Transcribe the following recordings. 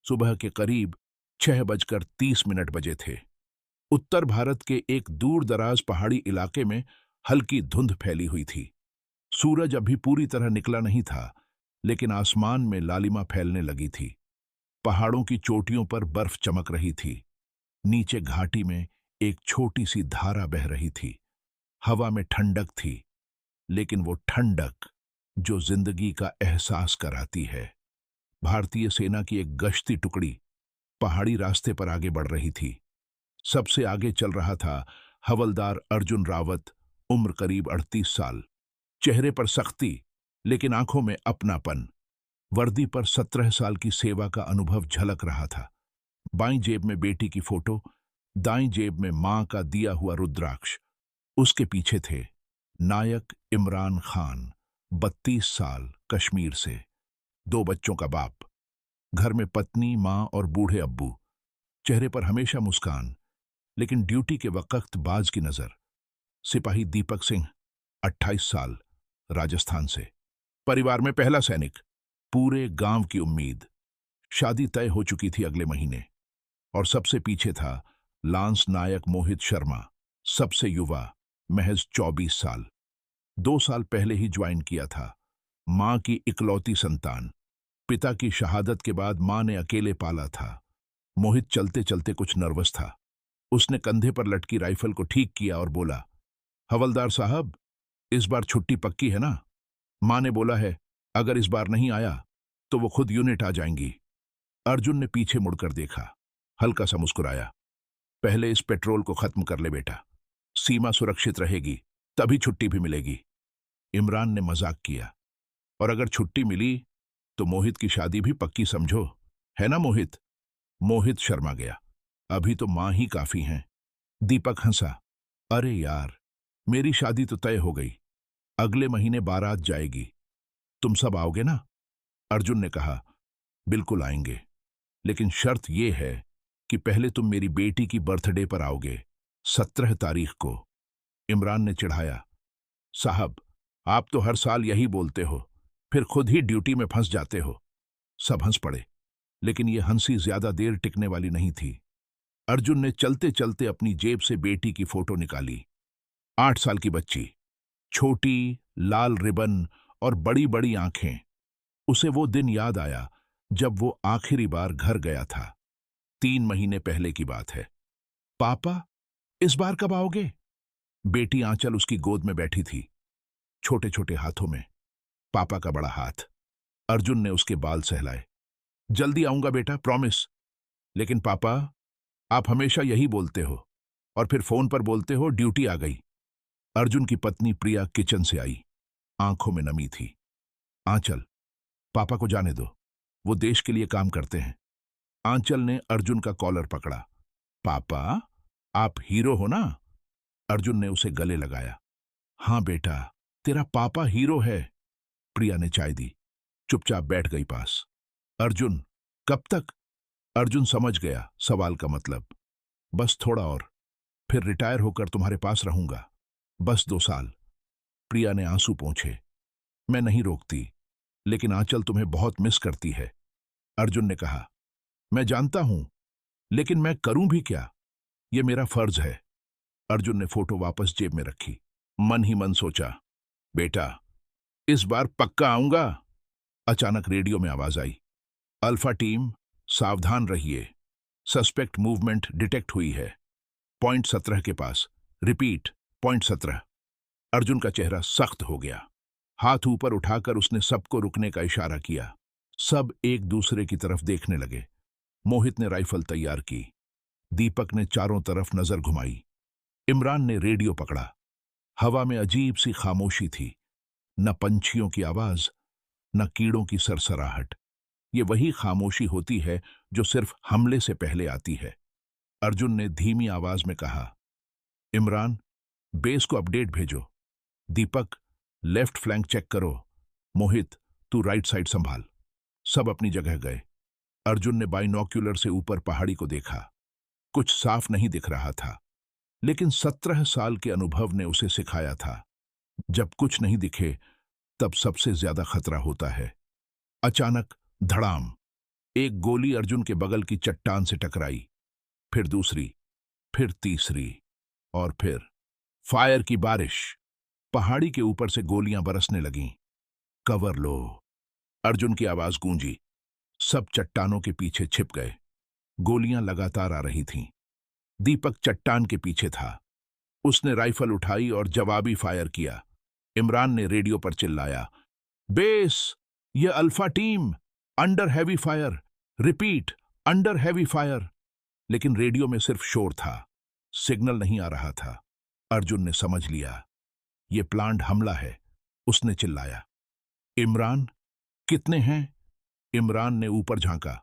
सुबह के करीब 6:30 बजे थे। उत्तर भारत के एक दूर दराज पहाड़ी इलाके में हल्की धुंध फैली हुई थी। सूरज अभी पूरी तरह निकला नहीं था, लेकिन आसमान में लालिमा फैलने लगी थी। पहाड़ों की चोटियों पर बर्फ चमक रही थी। नीचे घाटी में एक छोटी सी धारा बह रही थी। हवा में ठंडक थी, लेकिन वो ठंडक जो जिंदगी का एहसास कराती है। भारतीय सेना की एक गश्ती टुकड़ी पहाड़ी रास्ते पर आगे बढ़ रही थी। सबसे आगे चल रहा था हवलदार अर्जुन रावत, उम्र करीब 38 साल। चेहरे पर सख्ती, लेकिन आंखों में अपनापन। वर्दी पर 17 साल की सेवा का अनुभव झलक रहा था। बाईं जेब में बेटी की फोटो, दाईं जेब में मां का दिया हुआ रुद्राक्ष। उसके पीछे थे नायक इमरान खान, 32 साल, कश्मीर से, 2 बच्चों का बाप। घर में पत्नी, मां और बूढ़े अब्बू। चेहरे पर हमेशा मुस्कान, लेकिन ड्यूटी के वक्त बाज की नजर। सिपाही दीपक सिंह, 28 साल, राजस्थान से, परिवार में पहला सैनिक, पूरे गांव की उम्मीद। शादी तय हो चुकी थी अगले महीने। और सबसे पीछे था लांस नायक मोहित शर्मा, सबसे युवा, महज 24 साल। 2 साल पहले ही ज्वाइन किया था। मां की इकलौती संतान। पिता की शहादत के बाद मां ने अकेले पाला था। मोहित चलते चलते कुछ नर्वस था। उसने कंधे पर लटकी राइफल को ठीक किया और बोला, हवलदार साहब, इस बार छुट्टी पक्की है ना? मां ने बोला है, अगर इस बार नहीं आया तो वो खुद यूनिट आ जाएंगी। अर्जुन ने पीछे मुड़कर देखा, हल्का सा मुस्कुराया। पहले इस पेट्रोल को खत्म कर ले बेटा, सीमा सुरक्षित रहेगी, तभी छुट्टी भी मिलेगी। इमरान ने मजाक किया, और अगर छुट्टी मिली तो मोहित की शादी भी पक्की समझो, है ना मोहित? मोहित शर्मा गया, अभी तो मां ही काफी हैं। दीपक हंसा, अरे यार, मेरी शादी तो तय हो गई, अगले महीने बारात जाएगी, तुम सब आओगे ना? अर्जुन ने कहा, बिल्कुल आएंगे, लेकिन शर्त यह है कि पहले तुम मेरी बेटी की बर्थडे पर आओगे, 17 तारीख को। इमरान ने चिढ़ाया, साहब, आप तो हर साल यही बोलते हो, फिर खुद ही ड्यूटी में फंस जाते हो। सब हंस पड़े, लेकिन यह हंसी ज्यादा देर टिकने वाली नहीं थी। अर्जुन ने चलते चलते अपनी जेब से बेटी की फोटो निकाली। 8 साल की बच्ची, छोटी, लाल रिबन और बड़ी बड़ी आंखें। उसे वो दिन याद आया जब वो आखिरी बार घर गया था। 3 महीने पहले की बात है। पापा, इस बार कब आओगे? बेटी आंचल उसकी गोद में बैठी थी, छोटे छोटे हाथों में पापा का बड़ा हाथ। अर्जुन ने उसके बाल सहलाए, जल्दी आऊंगा बेटा, प्रॉमिस। लेकिन पापा, आप हमेशा यही बोलते हो, और फिर फोन पर बोलते हो ड्यूटी आ गई। अर्जुन की पत्नी प्रिया किचन से आई, आंखों में नमी थी। आंचल, पापा को जाने दो, वो देश के लिए काम करते हैं। आंचल ने अर्जुन का कॉलर पकड़ा। पापा, आप हीरो हो ना? अर्जुन ने उसे गले लगाया। हां बेटा, तेरा पापा हीरो है। प्रिया ने चाय दी, चुपचाप बैठ गई पास। अर्जुन, कब तक? अर्जुन समझ गया सवाल का मतलब। बस थोड़ा और, फिर रिटायर होकर तुम्हारे पास रहूंगा, बस 2 साल। प्रिया ने आंसू पोंछे। मैं नहीं रोकती, लेकिन आंचल तुम्हें बहुत मिस करती है। अर्जुन ने कहा, मैं जानता हूं, लेकिन मैं करूं भी क्या? यह मेरा फर्ज है। अर्जुन ने फोटो वापस जेब में रखी। मन ही मन सोचा, बेटा, इस बार पक्का आऊंगा। अचानक रेडियो में आवाज आई, अल्फा टीम, सावधान रहिए, सस्पेक्ट मूवमेंट डिटेक्ट हुई है, पॉइंट 17 के पास, रिपीट, पॉइंट 17। अर्जुन का चेहरा सख्त हो गया। हाथ ऊपर उठाकर उसने सबको रुकने का इशारा किया। सब एक दूसरे की तरफ देखने लगे। मोहित ने राइफल तैयार की। दीपक ने चारों तरफ नजर घुमाई। इमरान ने रेडियो पकड़ा। हवा में अजीब सी खामोशी थी, न पंछियों की आवाज, न कीड़ों की सरसराहट। ये वही खामोशी होती है जो सिर्फ हमले से पहले आती है। अर्जुन ने धीमी आवाज में कहा, इमरान, बेस को अपडेट भेजो। दीपक, लेफ्ट फ्लैंक चेक करो। मोहित, तू राइट साइड संभाल। सब अपनी जगह गए। अर्जुन ने बाइनोक्यूलर से ऊपर पहाड़ी को देखा। कुछ साफ नहीं दिख रहा था, लेकिन 17 साल के अनुभव ने उसे सिखाया था, जब कुछ नहीं दिखे तब सबसे ज्यादा खतरा होता है। अचानक धड़ाम, एक गोली अर्जुन के बगल की चट्टान से टकराई, फिर दूसरी, फिर तीसरी, और फिर फायर की बारिश। पहाड़ी के ऊपर से गोलियां बरसने लगीं। कवर लो, अर्जुन की आवाज गूंजी। सब चट्टानों के पीछे छिप गए। गोलियां लगातार आ रही थीं। दीपक चट्टान के पीछे था। उसने राइफल उठाई और जवाबी फायर किया। इमरान ने रेडियो पर चिल्लाया, बेस, ये alpha team, under heavy fire, repeat, under heavy fire. लेकिन रेडियो में सिर्फ शोर था, सिग्नल नहीं आ रहा था। अर्जुन ने समझ लिया, ये प्लान्ड हमला है। उसने चिल्लाया, इमरान, कितने हैं? इमरान ने ऊपर झांका।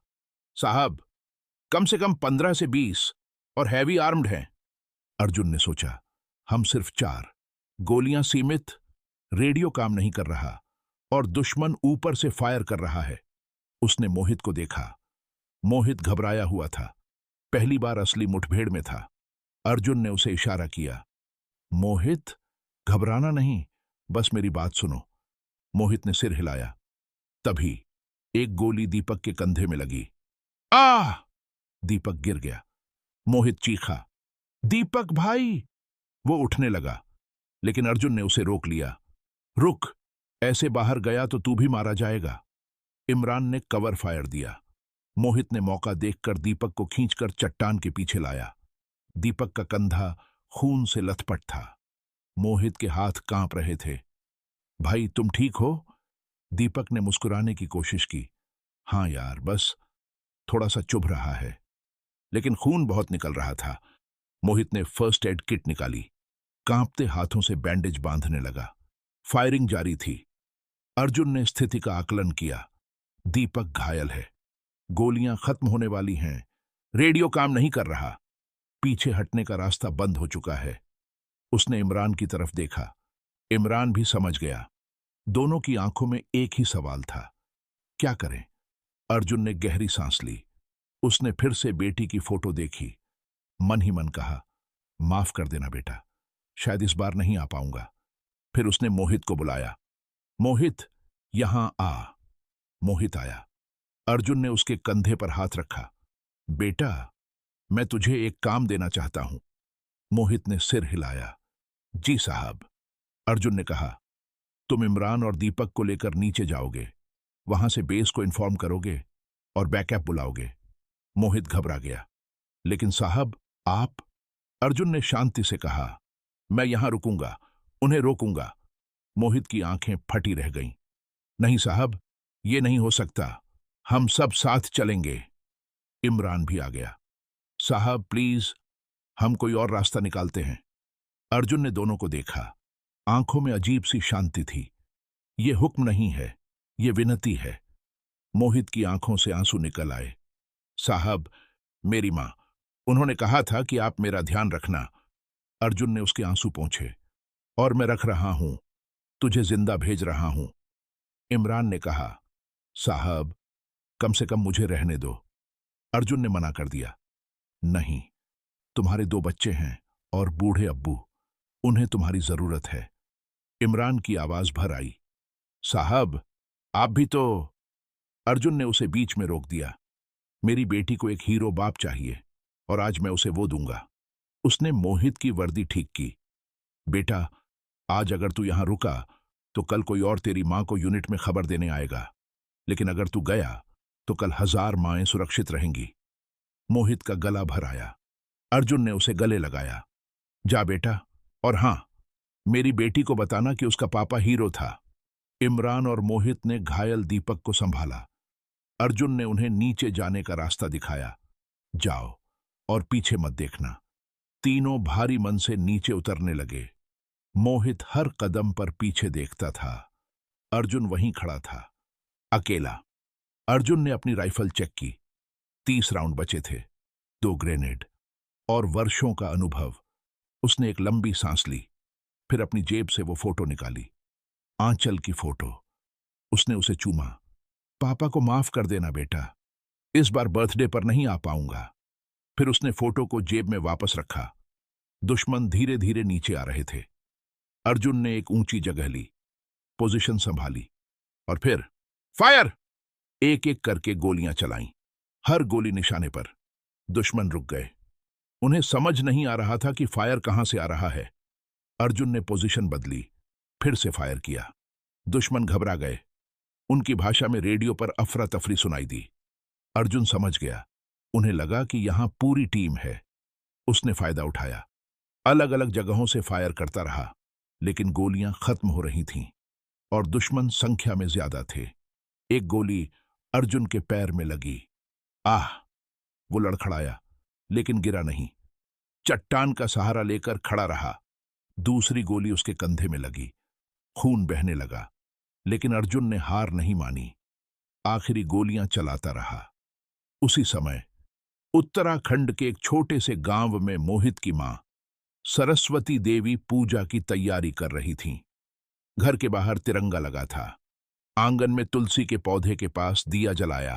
साहब, कम से कम 15 से 20 और हैवी आर्म्ड हैं। अर्जुन ने सोचा, हम सिर्फ 4। गोलियां सीमित, रेडियो काम नहीं कर रहा और दुश्मन ऊपर से फायर कर रहा है। उसने मोहित को देखा। मोहित घबराया हुआ था, पहली बार असली मुठभेड़ में था। अर्जुन ने उसे इशारा किया, मोहित, घबराना नहीं, बस मेरी बात सुनो। मोहित ने सिर हिलाया। तभी एक गोली दीपक के कंधे में लगी। आह! दीपक गिर गया। मोहित चीखा, दीपक भाई! वो उठने लगा, लेकिन अर्जुन ने उसे रोक लिया। रुक, ऐसे बाहर गया तो तू भी मारा जाएगा। इमरान ने कवर फायर दिया। मोहित ने मौका देखकर दीपक को खींचकर चट्टान के पीछे लाया। दीपक का कंधा खून से लथपथ था। मोहित के हाथ कांप रहे थे। भाई, तुम ठीक हो? दीपक ने मुस्कुराने की कोशिश की। हाँ यार, बस थोड़ा सा चुभ रहा है, लेकिन खून बहुत निकल रहा था। मोहित ने फर्स्ट एड किट निकाली, कांपते हाथों से बैंडेज बांधने लगा। फायरिंग जारी थी। अर्जुन ने स्थिति का आकलन किया। दीपक घायल है, गोलियां खत्म होने वाली हैं, रेडियो काम नहीं कर रहा, पीछे हटने का रास्ता बंद हो चुका है। उसने इमरान की तरफ देखा। इमरान भी समझ गया। दोनों की आंखों में एक ही सवाल था, क्या करें? अर्जुन ने गहरी सांस ली। उसने फिर से बेटी की फोटो देखी। मन ही मन कहा, माफ कर देना बेटा, शायद इस बार नहीं आ पाऊंगा। फिर उसने मोहित को बुलाया। मोहित, यहां आ। मोहित आया। अर्जुन ने उसके कंधे पर हाथ रखा। बेटा, मैं तुझे एक काम देना चाहता हूं। मोहित ने सिर हिलाया। जी साहब। अर्जुन ने कहा, तुम इमरान और दीपक को लेकर नीचे जाओगे, वहां से बेस को इन्फॉर्म करोगे और बैकअप बुलाओगे। मोहित घबरा गया। लेकिन साहब, आप? अर्जुन ने शांति से कहा, मैं यहां रुकूंगा, उन्हें रोकूंगा। मोहित की आंखें फटी रह गईं। नहीं साहब, ये नहीं हो सकता, हम सब साथ चलेंगे। इमरान भी आ गया। साहब प्लीज, हम कोई और रास्ता निकालते हैं। अर्जुन ने दोनों को देखा। आंखों में अजीब सी शांति थी। ये हुक्म नहीं है, ये विनती है। मोहित की आंखों से आंसू निकल आए। साहब, मेरी मां, उन्होंने कहा था कि आप मेरा ध्यान रखना। अर्जुन ने उसके आंसू पोंछे। और मैं रख रहा हूं, तुझे जिंदा भेज रहा हूं। इमरान ने कहा, साहब, कम से कम मुझे रहने दो। अर्जुन ने मना कर दिया। नहीं, तुम्हारे 2 बच्चे हैं और बूढ़े अब्बू, उन्हें तुम्हारी जरूरत है। इमरान की आवाज भर आई, साहब, आप भी तो। अर्जुन ने उसे बीच में रोक दिया। मेरी बेटी को एक हीरो बाप चाहिए और आज मैं उसे वो दूंगा। उसने मोहित की वर्दी ठीक की। बेटा, आज अगर तू यहां रुका तो कल कोई और तेरी मां को यूनिट में खबर देने आएगा, लेकिन अगर तू गया तो कल 1000 माएं सुरक्षित रहेंगी। मोहित का गला भर आया। अर्जुन ने उसे गले लगाया। जा बेटा, और हां, मेरी बेटी को बताना कि उसका पापा हीरो था। इमरान और मोहित ने घायल दीपक को संभाला। अर्जुन ने उन्हें नीचे जाने का रास्ता दिखाया। जाओ और पीछे मत देखना। तीनों भारी मन से नीचे उतरने लगे। मोहित हर कदम पर पीछे देखता था। अर्जुन वहीं खड़ा था, अकेला। अर्जुन ने अपनी राइफल चेक की। 30 राउंड बचे थे, 2 ग्रेनेड और वर्षों का अनुभव। उसने एक लंबी सांस ली, फिर अपनी जेब से वो फोटो निकाली, आंचल की फोटो। उसने उसे चूमा। पापा को माफ कर देना बेटा, इस बार बर्थडे पर नहीं आ पाऊंगा। फिर उसने फोटो को जेब में वापस रखा। दुश्मन धीरे धीरे नीचे आ रहे थे। अर्जुन ने एक ऊंची जगह ली, पोजीशन संभाली और फिर फायर! एक एक करके गोलियां चलाईं। हर गोली निशाने पर। दुश्मन रुक गए। उन्हें समझ नहीं आ रहा था कि फायर कहां से आ रहा है। अर्जुन ने पोजीशन बदली, फिर से फायर किया। दुश्मन घबरा गए। उनकी भाषा में रेडियो पर अफरा तफरी सुनाई दी। अर्जुन समझ गया। उन्हें लगा कि यहां पूरी टीम है। उसने फायदा उठाया। अलग अलग जगहों से फायर करता रहा, लेकिन गोलियां खत्म हो रही थीं और दुश्मन संख्या में ज्यादा थे। एक गोली अर्जुन के पैर में लगी। आह! वो लड़खड़ाया, लेकिन गिरा नहीं। चट्टान का सहारा लेकर खड़ा रहा। दूसरी गोली उसके कंधे में लगी। खून बहने लगा, लेकिन अर्जुन ने हार नहीं मानी। आखिरी गोलियां चलाता रहा। उसी समय उत्तराखंड के एक छोटे से गांव में मोहित की मां सरस्वती देवी पूजा की तैयारी कर रही थीं। घर के बाहर तिरंगा लगा था। आंगन में तुलसी के पौधे के पास दिया जलाया,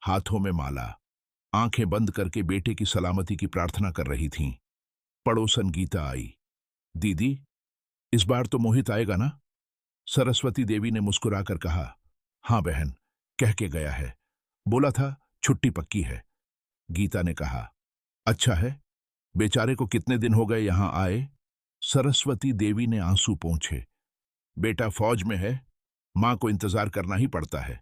हाथों में माला। आंखें बंद करके बेटे की सलामती की प्रार्थना कर रही थीं। पड़ोसन गीता आई। दीदी, इस बार तो मोहित आएगा ना? सरस्वती देवी ने मुस्कुराकर कहा। हां बहन, कह के गया है। बोला था छुट्टी पक्की है। गीता ने कहा। अच्छा है, बेचारे को कितने दिन हो गए यहां आए? सरस्वती देवी ने आंसू पोंछे। बेटा फौज में है, मां को इंतजार करना ही पड़ता है।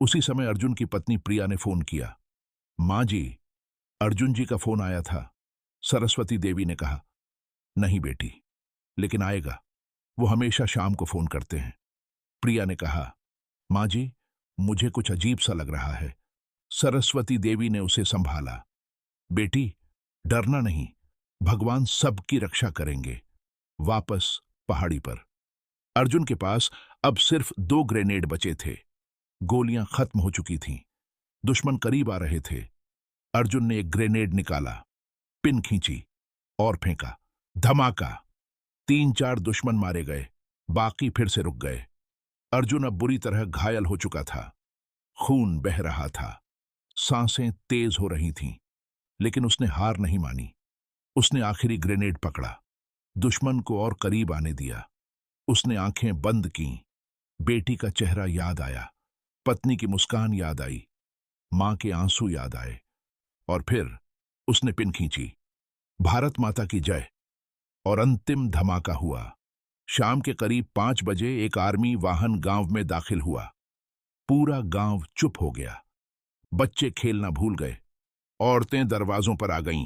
उसी समय अर्जुन की पत्नी प्रिया ने फोन किया। मां जी, अर्जुन जी का फोन आया था। सरस्वती देवी ने कहा। नहीं बेटी, लेकिन आएगा। वो हमेशा शाम को फोन करते हैं। प्रिया ने कहा। मां जी, मुझे कुछ अजीब सा लग रहा है। सरस्वती देवी ने उसे संभाला। बेटी, डरना नहीं, भगवान सबकी रक्षा करेंगे। वापस पहाड़ी पर। अर्जुन के पास अब सिर्फ 2 ग्रेनेड बचे थे। गोलियां खत्म हो चुकी थीं। दुश्मन करीब आ रहे थे। अर्जुन ने एक ग्रेनेड निकाला, पिन खींची और फेंका। धमाका! 3-4 दुश्मन मारे गए, बाकी फिर से रुक गए। अर्जुन अब बुरी तरह घायल हो चुका था। खून बह रहा था, सांसें तेज हो रही थीं, लेकिन उसने हार नहीं मानी। उसने आखिरी ग्रेनेड पकड़ा, दुश्मन को और करीब आने दिया। उसने आंखें बंद कीं। बेटी का चेहरा याद आया, पत्नी की मुस्कान याद आई, मां के आंसू याद आए। और फिर उसने पिन खींची। भारत माता की जय। और अंतिम धमाका हुआ। शाम के करीब 5 बजे एक आर्मी वाहन गांव में दाखिल हुआ। पूरा गांव चुप हो गया। बच्चे खेलना भूल गए। औरतें दरवाजों पर आ गईं।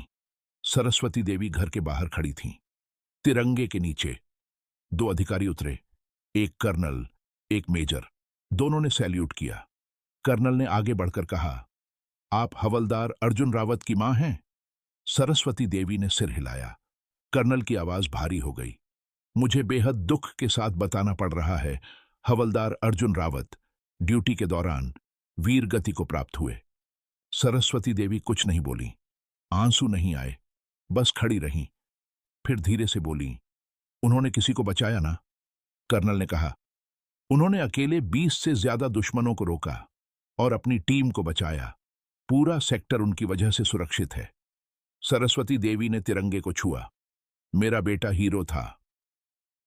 सरस्वती देवी घर के बाहर खड़ी थीं। तिरंगे के नीचे 2 अधिकारी उतरे, एक कर्नल, एक मेजर। दोनों ने सैल्यूट किया। कर्नल ने आगे बढ़कर कहा, आप हवलदार अर्जुन रावत की मां हैं? सरस्वती देवी ने सिर हिलाया। कर्नल की आवाज भारी हो गई। मुझे बेहद दुख के साथ बताना पड़ रहा है, हवलदार अर्जुन रावत ड्यूटी के दौरान वीर गति को प्राप्त हुए। सरस्वती देवी कुछ नहीं बोली। आंसू नहीं आए, बस खड़ी रहीं। फिर धीरे से बोली, उन्होंने किसी को बचाया ना? कर्नल ने कहा, उन्होंने अकेले 20 से ज्यादा दुश्मनों को रोका और अपनी टीम को बचाया। पूरा सेक्टर उनकी वजह से सुरक्षित है। सरस्वती देवी ने तिरंगे को छुआ। मेरा बेटा हीरो था।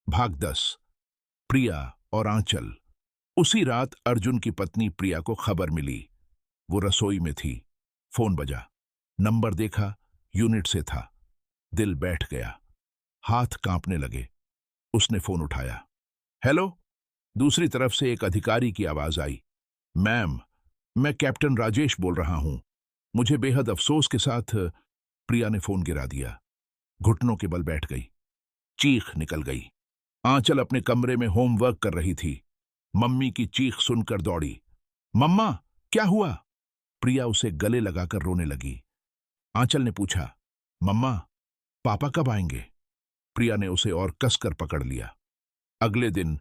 भाग 10। प्रिया और आंचल। उसी रात अर्जुन की पत्नी प्रिया को खबर मिली। वो रसोई में थी। फोन बजा। नंबर देखा, यूनिट से था। दिल बैठ गया, हाथ कांपने लगे। उसने फोन उठाया। हेलो। दूसरी तरफ से एक अधिकारी की आवाज आई। मैम, मैं कैप्टन राजेश बोल रहा हूं। मुझे बेहद अफसोस के साथ। प्रिया ने फोन गिरा दिया। घुटनों के बल बैठ गई। चीख निकल गई। आंचल अपने कमरे में होमवर्क कर रही थी। मम्मी की चीख सुनकर दौड़ी। मम्मा, क्या हुआ? प्रिया उसे गले लगाकर रोने लगी। आंचल ने पूछा, मम्मा, पापा कब आएंगे? प्रिया ने उसे और कसकर पकड़ लिया। अगले दिन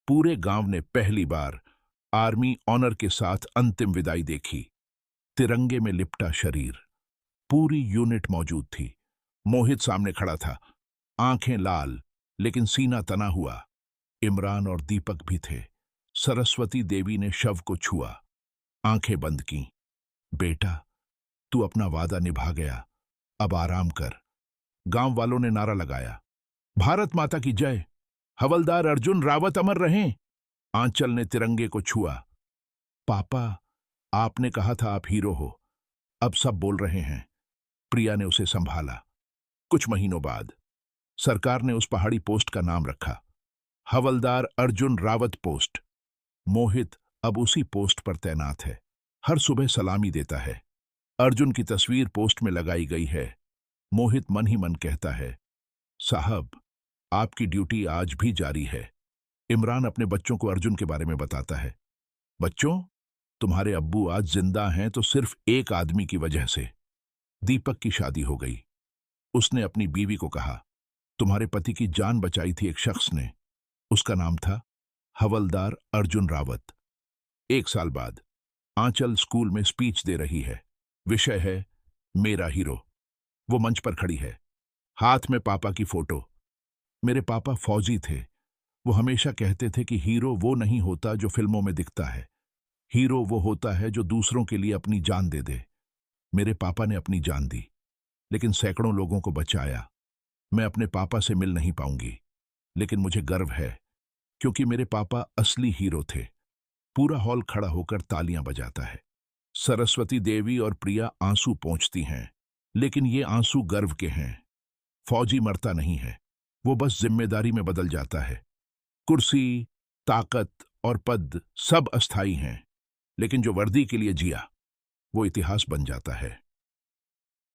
पूरे गांव ने पहली बार आर्मी ऑनर के साथ अंतिम विदाई देखी। तिरंगे में लिपटा शरीर। पूरी यूनिट मौजूद थी। मोहित सामने खड़ा था, आंखें लाल लेकिन सीना तना हुआ। इमरान और दीपक भी थे। सरस्वती देवी ने शव को छुआ, आंखें बंद की। बेटा, तू अपना वादा निभा गया, अब आराम कर। गांव वालों ने नारा लगाया, भारत माता की जय, हवलदार अर्जुन रावत अमर रहें। आंचल ने तिरंगे को छुआ। पापा, आपने कहा था आप हीरो हो, अब सब बोल रहे हैं। प्रिया ने उसे संभाला। कुछ महीनों बाद सरकार ने उस पहाड़ी पोस्ट का नाम रखा, हवलदार अर्जुन रावत पोस्ट। मोहित अब उसी पोस्ट पर तैनात है। हर सुबह सलामी देता है। अर्जुन की तस्वीर पोस्ट में लगाई गई है। मोहित मन ही मन कहता है, साहब, आपकी ड्यूटी आज भी जारी है। इमरान अपने बच्चों को अर्जुन के बारे में बताता है। बच्चों, तुम्हारे अब्बू आज जिंदा हैं तो सिर्फ एक आदमी की वजह से। दीपक की शादी हो गई। उसने अपनी बीवी को कहा, तुम्हारे पति की जान बचाई थी एक शख्स ने। उसका नाम था हवलदार अर्जुन रावत। 1 साल बाद आंचल स्कूल में स्पीच दे रही है। विषय है मेरा हीरो। वो मंच पर खड़ी है, हाथ में पापा की फोटो। मेरे पापा फौजी थे। वो हमेशा कहते थे कि हीरो वो नहीं होता जो फिल्मों में दिखता है। हीरो वो होता है जो दूसरों के लिए अपनी जान दे दे। मेरे पापा ने अपनी जान दी, लेकिन सैकड़ों लोगों को बचाया। मैं अपने पापा से मिल नहीं पाऊंगी, लेकिन मुझे गर्व है, क्योंकि मेरे पापा असली हीरो थे। पूरा हॉल खड़ा होकर तालियां बजाता है। सरस्वती देवी और प्रिया आंसू पोंछती हैं, लेकिन ये आंसू गर्व के हैं। फौजी मरता नहीं है, वो बस जिम्मेदारी में बदल जाता है। कुर्सी, ताकत और पद सब अस्थाई हैं, लेकिन जो वर्दी के लिए जिया, वो इतिहास बन जाता है।